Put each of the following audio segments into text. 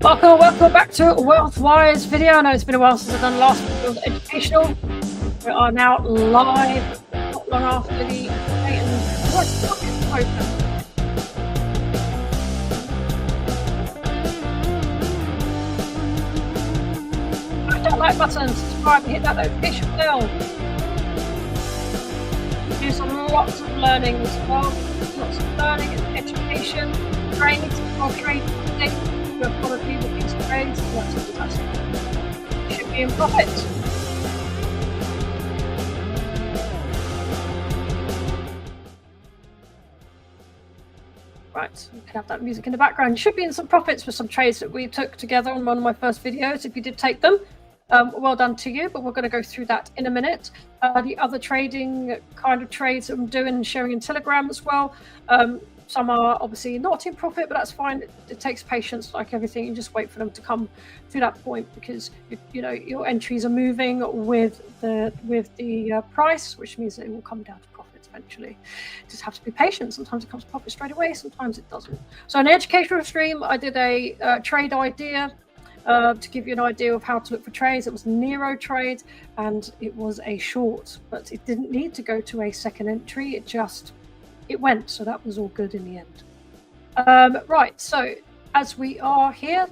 Welcome back to a Wealthwise video. I know it's been a while since I've done the last video was educational. We are now live, not long after the open. Smash that like button, subscribe and hit that notification bell. Do some lots of learning as well. Lots of learning and education, training, some trade things. We've got a few things to trades, so that's fantastic. You should be in profit. Right, we can have that music in the background. You should be in some profits for some trades that we took together on one of my first videos. If you did take them, well done to you, but we're going to go through that in a minute. The other trading kind of trades that I'm doing and sharing in Telegram as well. Some are obviously not in profit, but that's fine. It takes patience, like everything. You just wait for them to come to that point because you know your entries are moving with the price, which means that it will come down to profits eventually. You just have to be patient. Sometimes it comes to profit straight away, sometimes it doesn't. So in the educational stream, I did a trade idea to give you an idea of how to look for trades. It was a Nero trade, and it was a short, but it didn't need to go to a second entry. It went, so that was all good in the end. Right, so as we are here,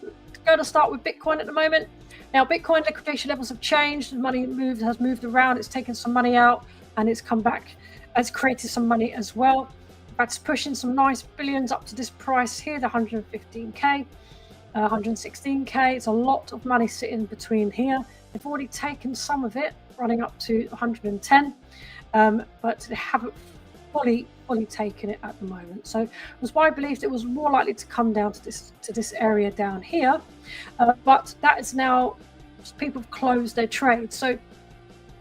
going to start with Bitcoin at the moment. Now, Bitcoin liquidation levels have changed. Money has moved around. It's taken some money out, and it's come back. It's created some money as well. In fact, it's pushing some nice billions up to this price here, the 115k, 116k. It's a lot of money sitting between here. They've already taken some of it, running up to 110, but they haven't fully taken it at the moment. So that's why I believed it was more likely to come down to this area down here, but that is now people have closed their trade. So you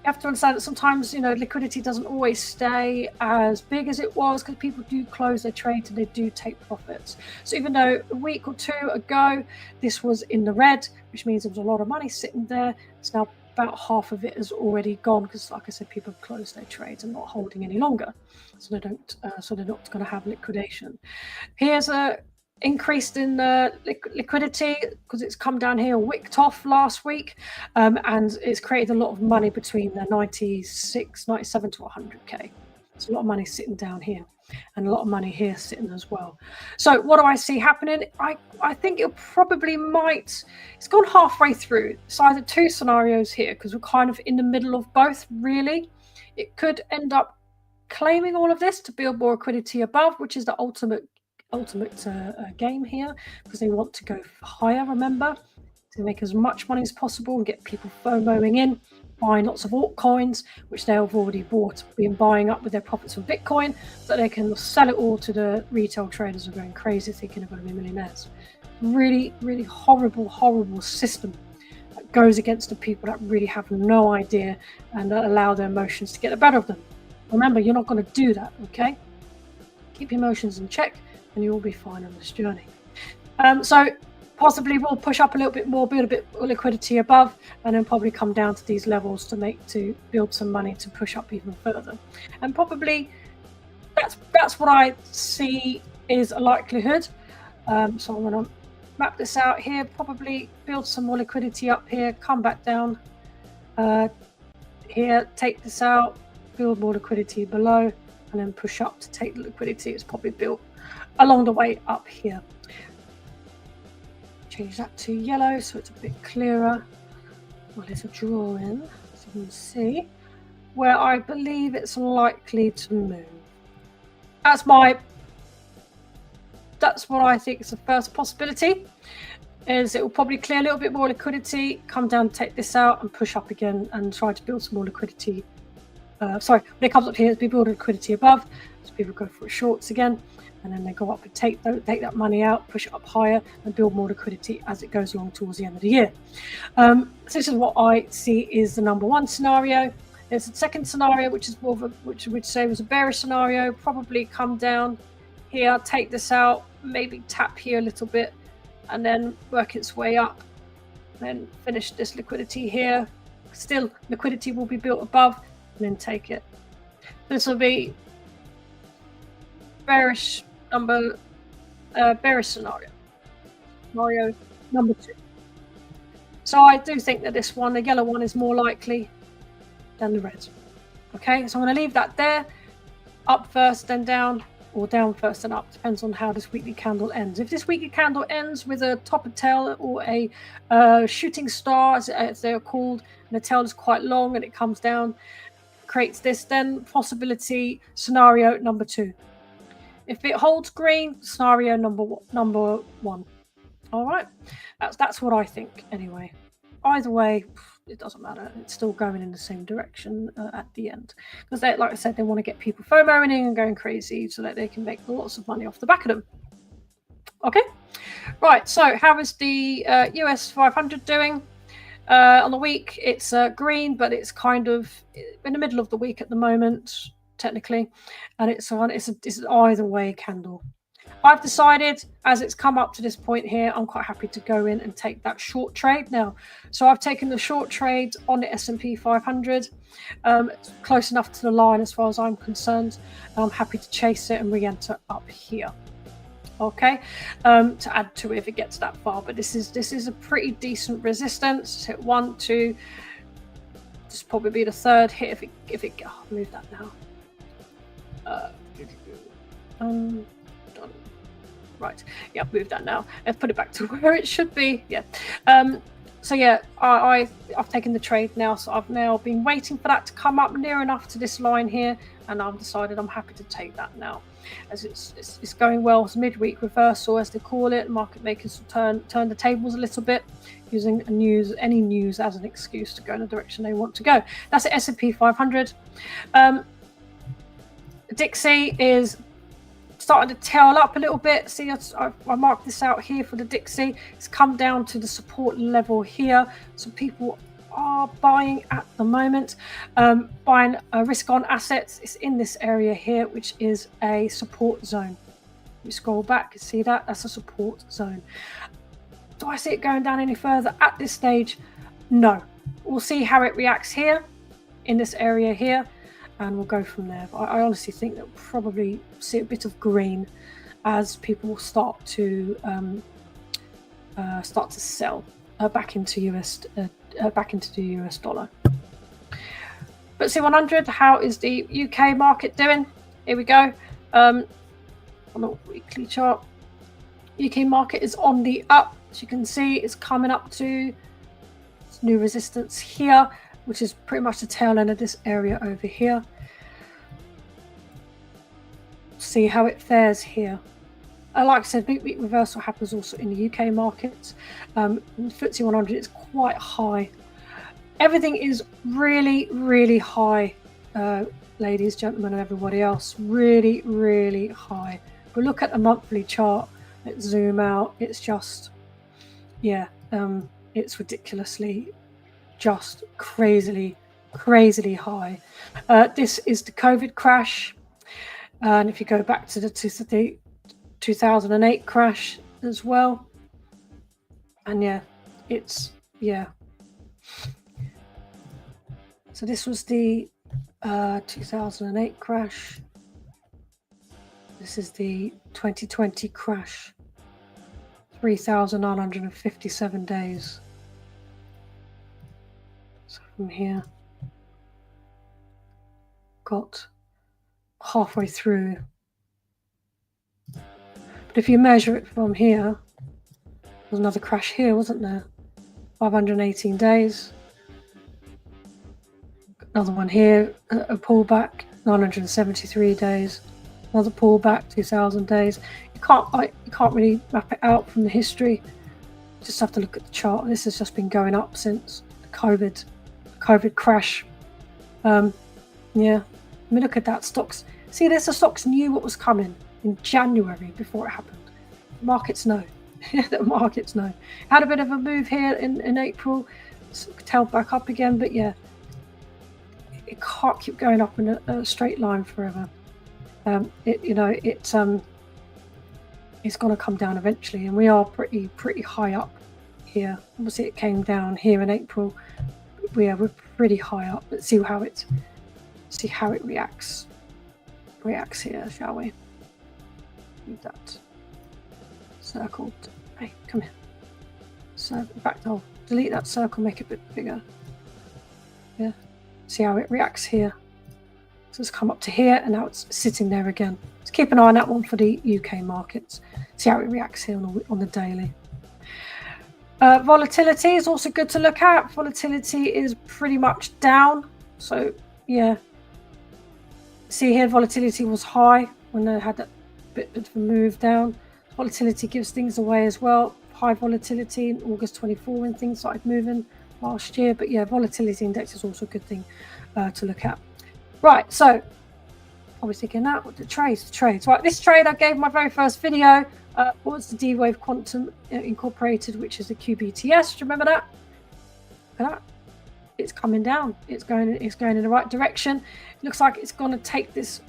have to understand that sometimes liquidity doesn't always stay as big as it was because people do close their trades and they do take profits. So even though a week or two ago this was in the red, which means there was a lot of money sitting there, it's now about half of it has already gone because, like I said, people have closed their trades and not holding any longer, so they're not going to have liquidation. Here's a increased in liquidity because it's come down here, wicked off last week, and it's created a lot of money between the 97 to 100k. It's a lot of money sitting down here and a lot of money here sitting as well. So what do I see happening? I think it probably might, it's gone halfway through. It's either two scenarios here because we're kind of in the middle of both, really. It could end up claiming all of this to build more liquidity above, which is the ultimate game here, because they want to go higher, remember, to make as much money as possible and get people FOMOing in, buying lots of altcoins, which they have already been buying up with their profits from Bitcoin, so they can sell it all to the retail traders who are going crazy thinking they're going to be millionaires. Really, really horrible system that goes against the people that really have no idea and that allow their emotions to get the better of them. Remember, you're not going to do that, okay? Keep your emotions in check and you'll be fine on this journey. So possibly we'll push up a little bit more, build a bit of liquidity above, and then probably come down to these levels to build some money to push up even further. And probably that's what I see is a likelihood. So I'm going to map this out here, probably build some more liquidity up here, come back down here, take this out, build more liquidity below, and then push up to take the liquidity it's probably built along the way up here. Change that to yellow so it's a bit clearer. Well, it's a drawing, so you can see where I believe it's likely to move. That's what I think is the first possibility, is it will probably clear a little bit more liquidity, come down, take this out and push up again and try to build some more liquidity. When it comes up here, we build liquidity above, so people go for shorts again, and then they go up and take that money out, push it up higher, and build more liquidity as it goes along towards the end of the year. So this is what I see is the number one scenario. There's a second scenario, which is more of which would say was a bearish scenario. Probably come down here, take this out, maybe tap here a little bit, and then work its way up. Then finish this liquidity here. Still, liquidity will be built above, and then take it. This will be bearish scenario. number 2. So I do think that this one, the yellow one, is more likely than the red. Okay, so I'm going to leave that there. Up first, then down, or down first and up. Depends on how this weekly candle ends. If this weekly candle ends with a top and tail, or a shooting star, as they're called, and the tail is quite long and it comes down, creates this, then possibility scenario number 2. If it holds green, scenario number 1. All right, that's what I think anyway. Either way, it doesn't matter. It's still going in the same direction at the end, because they, like I said, they want to get people FOMOing and going crazy so that they can make lots of money off the back of them. Okay, right. So how is the US 500 doing? On the week, it's green, but it's kind of in the middle of the week at the moment, technically, and it's an either way candle. I've decided, as it's come up to this point here, I'm quite happy to go in and take that short trade now. So I've taken the short trade on the S&P 500. It's close enough to the line as far as I'm concerned. I'm happy to chase it and re-enter up here. Okay, to add to it if it gets that far. But this is a pretty decent resistance. Hit 1, 2. This will probably be the third hit if it. Oh, move that now. Done. Right, yeah, move that now. I've put it back to where it should be. Yeah. So yeah, I've taken the trade now. So I've now been waiting for that to come up near enough to this line here, and I've decided I'm happy to take that now, as it's going well. It's midweek reversal, as they call it. Market makers turn the tables a little bit, using any news as an excuse to go in the direction they want to go. That's the S&P 500. Dixie is starting to tail up a little bit. See, I marked this out here for the Dixie. It's come down to the support level here. So people are buying at the moment, buying risk on assets. It's in this area here, which is a support zone. You scroll back, you see that? That's a support zone. Do I see it going down any further at this stage? No. We'll see how it reacts here, in this area here, and we'll go from there. But I honestly think that we'll probably see a bit of green as people start to sell back into the US dollar. But C100, how is the UK market doing? Here we go. On the weekly chart, UK market is on the up. As you can see, it's coming up to new resistance here, which is pretty much the tail end of this area over here. See how it fares here. Like I said, week reversal happens also in the UK markets. FTSE 100 is quite high. Everything is really, really high, ladies, gentlemen, and everybody else. Really, really high. If we look at the monthly chart, let's zoom out. It's just, yeah, it's ridiculously, just crazily high. This is the COVID crash. And if you go back to the 2008 crash as well, and yeah, it's, yeah. So this was the 2008 crash. This is the 2020 crash. 3,957 days. So from here, got halfway through. But if you measure it from here, there's another crash here, wasn't there? 518 days. Another one here, a pullback, 973 days. Another pullback, 2,000 days. You can't really map it out from the history. You just have to look at the chart. This has just been going up since the COVID crash. Yeah. I mean, look at that. Stocks. See, the stocks knew what was coming in January before it happened. The markets know. The markets know. Had a bit of a move here in April. Tailed back up again, but yeah, it can't keep going up in a straight line forever. It's going to come down eventually, and we are pretty high up here. Obviously, it came down here in April. We're pretty high up. Let's see how it reacts here, shall we? Leave that circled. Hey, come here. So in fact, I'll delete that circle, make it a bit bigger. Yeah, see how it reacts here. So it's come up to here, and now it's sitting there again. Let's keep an eye on that one for the UK markets. See how it reacts here on the daily. Volatility is also good to look at. Volatility is pretty much down. So yeah, see here, volatility was high when I had that bit of a move down. Volatility gives things away as well. High volatility in August 24 when things started moving last year. But yeah, volatility index is also a good thing to look at. Right, so I was thinking that with the trades. Right, this trade I gave my very first video was the D-Wave Quantum Incorporated, which is the QBTS. Do you remember that? Look at that. It's coming down. It's going in the right direction. It looks like it's going to take this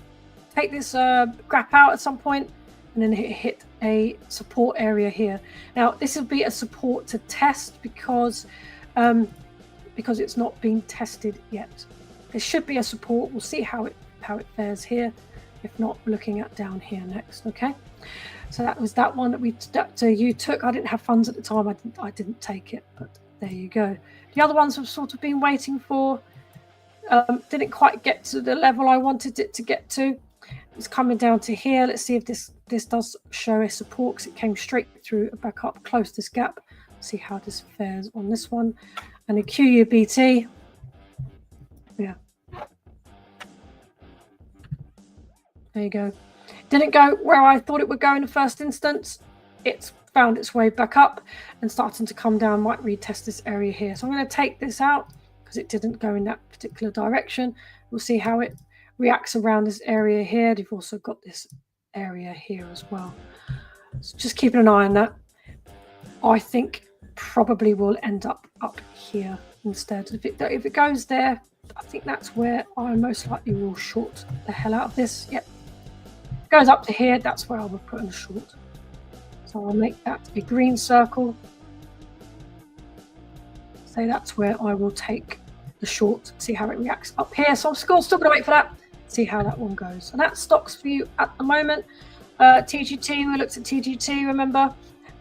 gap out at some point, and then hit a support area here. Now this will be a support to test because it's not been tested yet. There should be a support. We'll see how it fares here. If not, we're looking at down here next. Okay, so that was that one that you took. I didn't have funds at the time. I didn't take it, but there you go. The other ones have sort of been waiting for. Didn't quite get to the level I wanted it to get to. It's coming down to here. Let's see if this does show a support, because it came straight through, back up, close this gap. See how this fares on this one. And the QUBT. Yeah. There you go. Didn't go where I thought it would go in the first instance. It's found its way back up and starting to come down. Might retest this area here. So I'm going to take this out because it didn't go in that particular direction. We'll see how it reacts around this area here. You've also got this area here as well. So just keeping an eye on that. I think probably will end up here instead. If it goes there, I think that's where I most likely will short the hell out of this. Yep. Goes up to here, that's where I will put in a short. So I'll make that a green circle. So that's where I will take the short, see how it reacts up here. So I'm still going to wait for that, see how that one goes. And that's stocks for you at the moment. TGT, we looked at TGT, remember?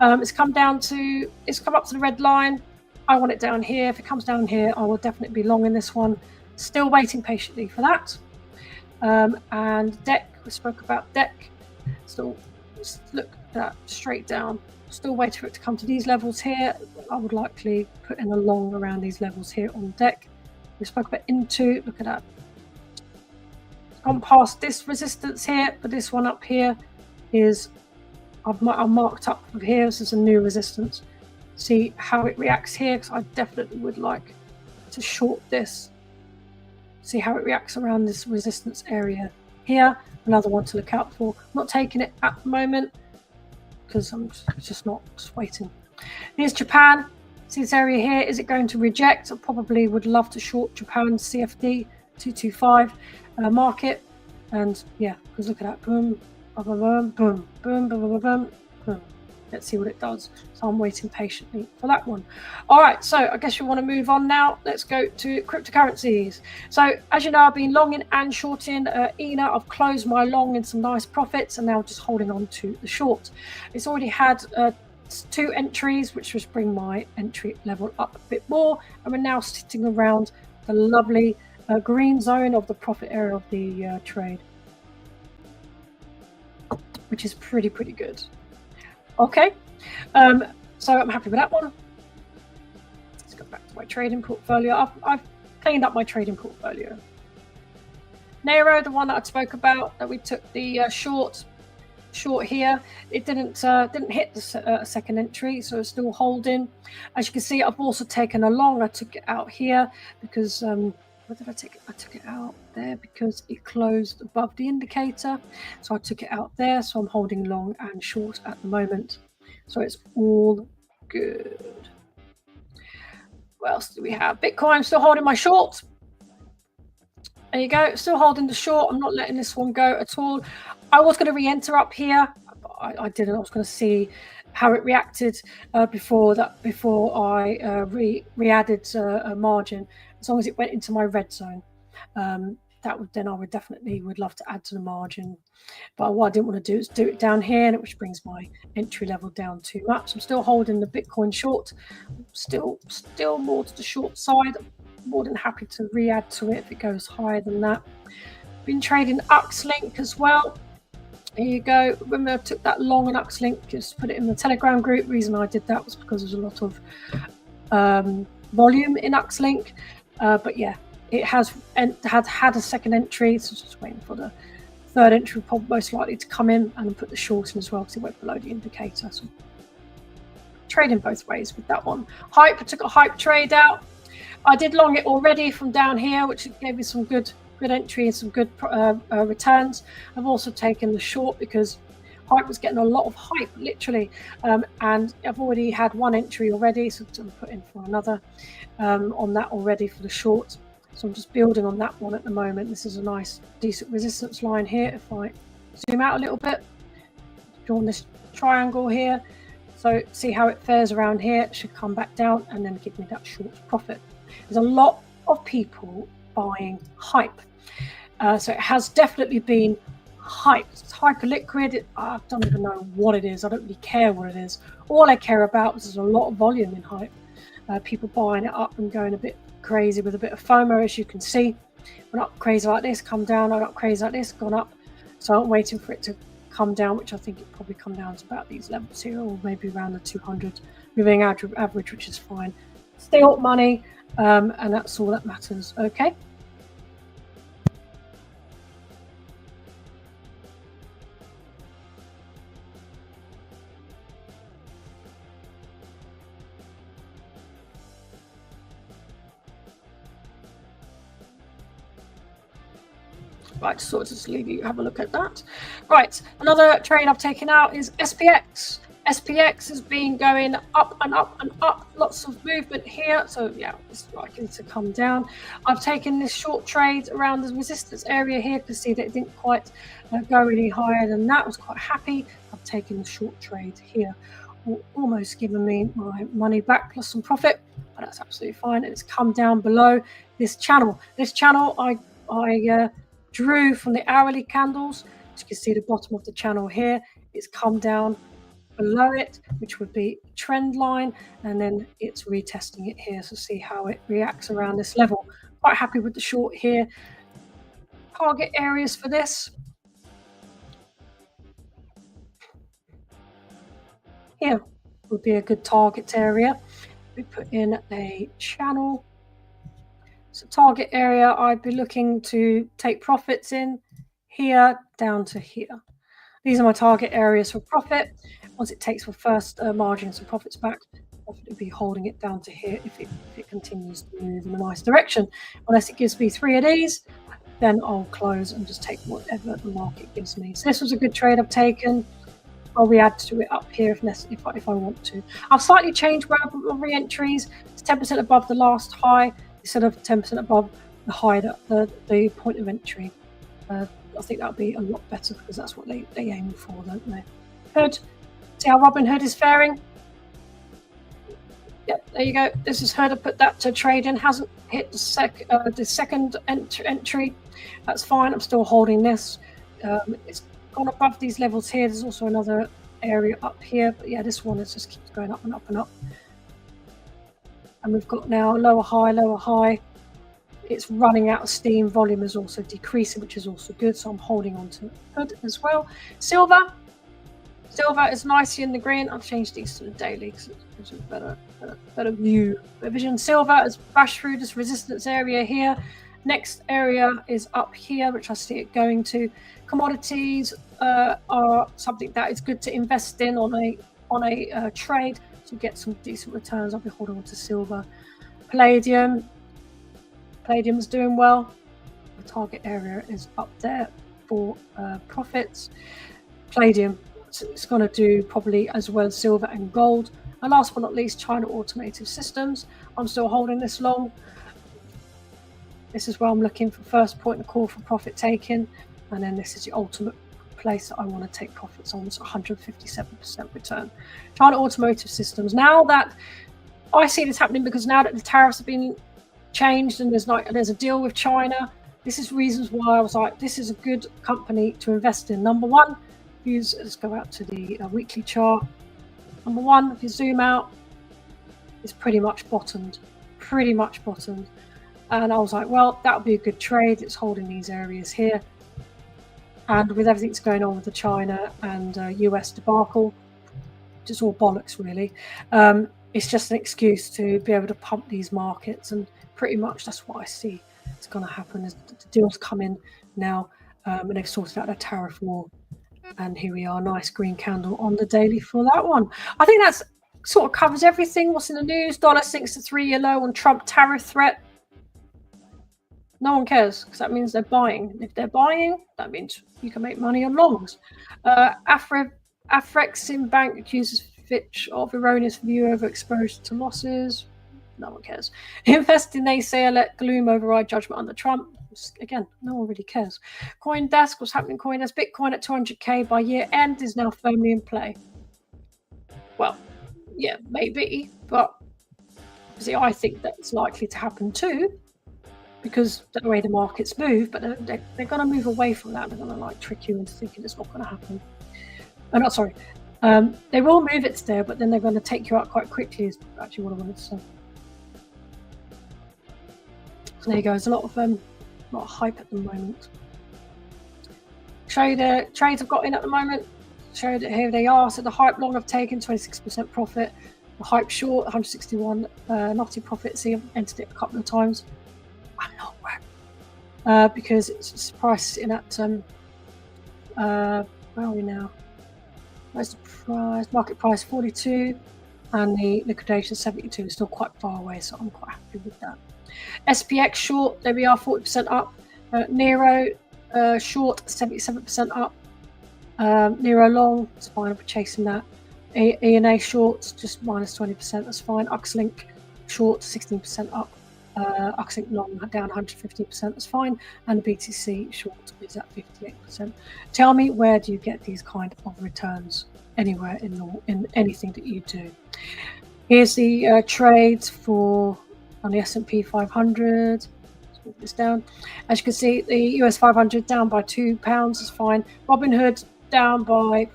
It's come up to the red line. I want it down here. If it comes down here, I will definitely be long in this one. Still waiting patiently for that. And deck, we spoke about deck. Still look at that straight down. Still waiting for it to come to these levels here. I would likely put in a long around these levels here on deck. We spoke about into, look at that. Gone past this resistance here, but this one up here is, I've marked up from here. This is a new resistance. See how it reacts here, because I definitely would like to short this. See how it reacts around this resistance area here. Another one to look out for. I'm not taking it at the moment because I'm just waiting. Here's Japan. See this area here. Is it going to reject? I probably would love to short Japan CFD 225 market. And yeah, because look at that. Boom, boom, boom, boom, boom, boom, boom, boom, boom. Let's see what it does. So I'm waiting patiently for that one. All right, so I guess we want to move on now. Let's go to cryptocurrencies. So as you know, I've been longing and shorting ENA. I've closed my long in some nice profits and now just holding on to the short. It's already had 2 entries, which was bring my entry level up a bit more. And we're now sitting around the lovely green zone of the profit area of the trade, which is pretty good. Okay, so I'm happy with that one. Let's go back to my trading portfolio. I've cleaned up my trading portfolio. Nero, the one that I spoke about, that we took the short here, it didn't hit the second entry, so it's still holding. As you can see, I've also taken a long. I took it out here because where did I take it? I took it out there because it closed above the indicator. So I took it out there. So I'm holding long and short at the moment. So it's all good. What else do we have? Bitcoin, still holding my short. There you go. Still holding the short. I'm not letting this one go at all. I was going to re-enter up here. I didn't. I was going to see how it reacted before I re-added a margin, as long as it went into my red zone. that would then I would definitely love to add to the margin. But what I didn't want to do is do it down here, which brings my entry level down too much. I'm still holding the Bitcoin short, still more to the short side. I'm more than happy to re-add to it if it goes higher than that. Been trading UXLink as well. Here you go. Remember I took that long on UXLink, just put it in the Telegram group. The reason I did that was because there's a lot of volume in UXLink. But yeah, it has had a second entry, so just waiting for the third entry, probably most likely to come in, and put the short in as well because it went below the indicator. So trading both ways with that one. Hype, I took a hype trade out. I did long it already from down here, which gave me some good entry and some good returns. I've also taken the short because hype was getting a lot of hype, literally, and I've already had one entry already, so I'm putting for another on that already for the short. So I'm just building on that one at the moment. This is a nice, decent resistance line here. If I zoom out a little bit, drawing this triangle here, so see how it fares around here. It should come back down and then give me that short profit. There's a lot of people buying hype. So it has definitely been hype. It's hyper liquid. I don't even know what it is. I don't really care what it is. All I care about is there's a lot of volume in hype. People buying it up and going a bit crazy with a bit of FOMO, as you can see. Went up crazy like this, come down, went up crazy like this, gone up. So I'm waiting for it to come down, which I think it probably come down to about these levels here, or maybe around the 200 moving average, which is fine. Still money, and that's all that matters. Okay. Right, so I'll just leave you have a look at that. Right, another trade I've taken out is SPX. SPX has been going up and up and up, lots of movement here. So yeah, it's likely to come down. I've taken this short trade around the resistance area here to see that it didn't quite go any higher than that. I was quite happy. I've taken the short trade here, almost given me my money back plus some profit, but that's absolutely fine. And it's come down below this channel. This channel I drew from the hourly candles. As you can see, the bottom of the channel here, it's come down below it, which would be a trend line, and then it's retesting it here. So see how it reacts around this level. Quite happy with the short here. Target areas for this. Here would be a good target area. We put in a channel. So target area, I'd be looking to take profits in here down to here. These are my target areas for profit. Once it takes for first margins and profits back, I'll definitely be holding it down to here if it continues to move in a nice direction. Unless it gives me 3 of these, then I'll close and just take whatever the market gives me. So this was a good trade I've taken. I'll re-add to it up here if I want to. I've slightly changed where I put my re-entries. It's 10% above the last high, instead of 10% above the high, the point of entry. I think that would be a lot better because that's what they aim for, don't they? Hood. See how Robinhood is faring? Yep, there you go. This is Hood. I put that to trade in. Hasn't hit the second entry. That's fine. I'm still holding this. It's gone above these levels here. There's also another area up here. But yeah, this one is just keeps going up and up and up. And we've got now lower high, lower high. It's running out of steam. Volume is also decreasing, which is also good. So I'm holding on to Hood as well. Silver is nicely in the green. I've changed these to the daily because it gives a better view. Vision silver has bashed through this resistance area here. Next area is up here, which I see it going to. Commodities are something that is good to invest in on a trade to get some decent returns. I'll be holding on to silver. Palladium's doing well. The target area is up there for profits. Palladium, it's going to do probably as well as silver and gold. And last but not least, China Automotive Systems. I'm still holding this long. This is where I'm looking for first point of call for profit taking, and then this is the ultimate place that I want to take profits on. It's 157% return. China Automotive Systems. Now that I see this happening, because now that the tariffs have been changed and there's a deal with China, This is reasons why I was like, this is a good company to invest in. Number one, let's go out to the weekly chart. Number one, if you zoom out, it's pretty much bottomed. And I was like, well, that would be a good trade. It's holding these areas here. And with everything that's going on with the China and US debacle, just all bollocks, really. It's just an excuse to be able to pump these markets. And pretty much that's what I see is going to happen. As the deals come in now, and they've sorted out their tariff war. And here we are, nice green candle on the daily for that one. I think that's sort of covers everything. What's in the news? Dollar sinks to 3-year low on Trump tariff threat. No one cares because that means they're buying. If they're buying, that means you can make money on longs. Afrexim Bank accuses Fitch of erroneous view over exposure to losses. No one cares. Invest in naysayer, let gloom override judgment under Trump. Again, no one really cares. CoinDesk, what's happening? CoinDesk, Bitcoin at 200k by year end is now firmly in play. Well, yeah, maybe, but see, I think that's likely to happen too, because the way the markets move. But they're going to move away from that. They're going to like trick you into thinking it's not going to happen. Not sorry. They will move it there, but then they're going to take you out quite quickly. Is actually what I wanted to say. So there you go. There's a lot of hype at the moment. Show you the trades I've got in at the moment. Show that here they are. So the hype long I've taken 26% profit. The hype short 161 naughty profit. See, I've entered it a couple of times. I'm not right because it's priced in at where are we now? Where's the price? Market price 42, and the liquidation 72 is still quite far away, so I'm quite happy with that. SPX short, there we are, 40% up. Nero short, 77% up. Nero long, it's fine, we're chasing that. ENA short, just minus 20%, that's fine. Uxlink short, 16% up. Uxlink long down 115%, that's fine. And the BTC short is at 58%. Tell me, where do you get these kind of returns? Anywhere in anything that you do. Here's the trades for on the S&P 500. Let's move this down. As you can see, the US 500 down by £2, is fine. Robinhood down by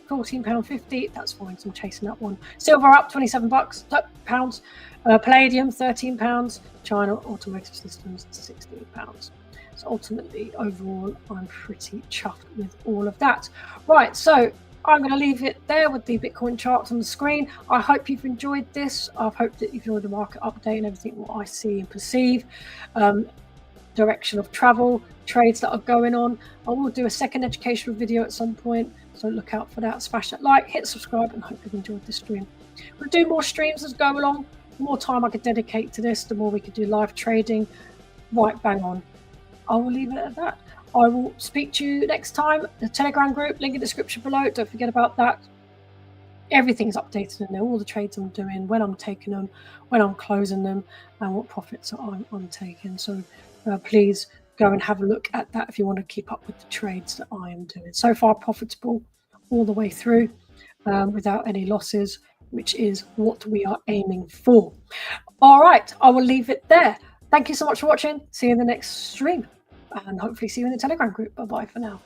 £14.50, that's fine, so I'm chasing that one. Silver up £27, Palladium £13, China Automotive Systems £16. So ultimately, overall, I'm pretty chuffed with all of that. Right, so I'm going to leave it there with the Bitcoin charts on the screen. I hope you've enjoyed this. I hope that you've enjoyed the market update and everything what I see and perceive. Direction of travel, trades that are going on. I will do a second educational video at some point, so look out for that. Smash that like, hit subscribe, and hope you've enjoyed this stream. We'll do more streams as go along. The more time I could dedicate to this, the more we could do live trading. Right, bang on. I will leave it at that. I will speak to you next time. The Telegram group, link in the description below. Don't forget about that. Everything's updated in there. All the trades I'm doing, when I'm taking them, when I'm closing them, and what profits I'm taking. So please go and have a look at that if you want to keep up with the trades that I am doing. So far profitable all the way through without any losses, which is what we are aiming for. All right, I will leave it there. Thank you so much for watching. See you in the next stream, and hopefully see you in the Telegram group. Bye-bye for now.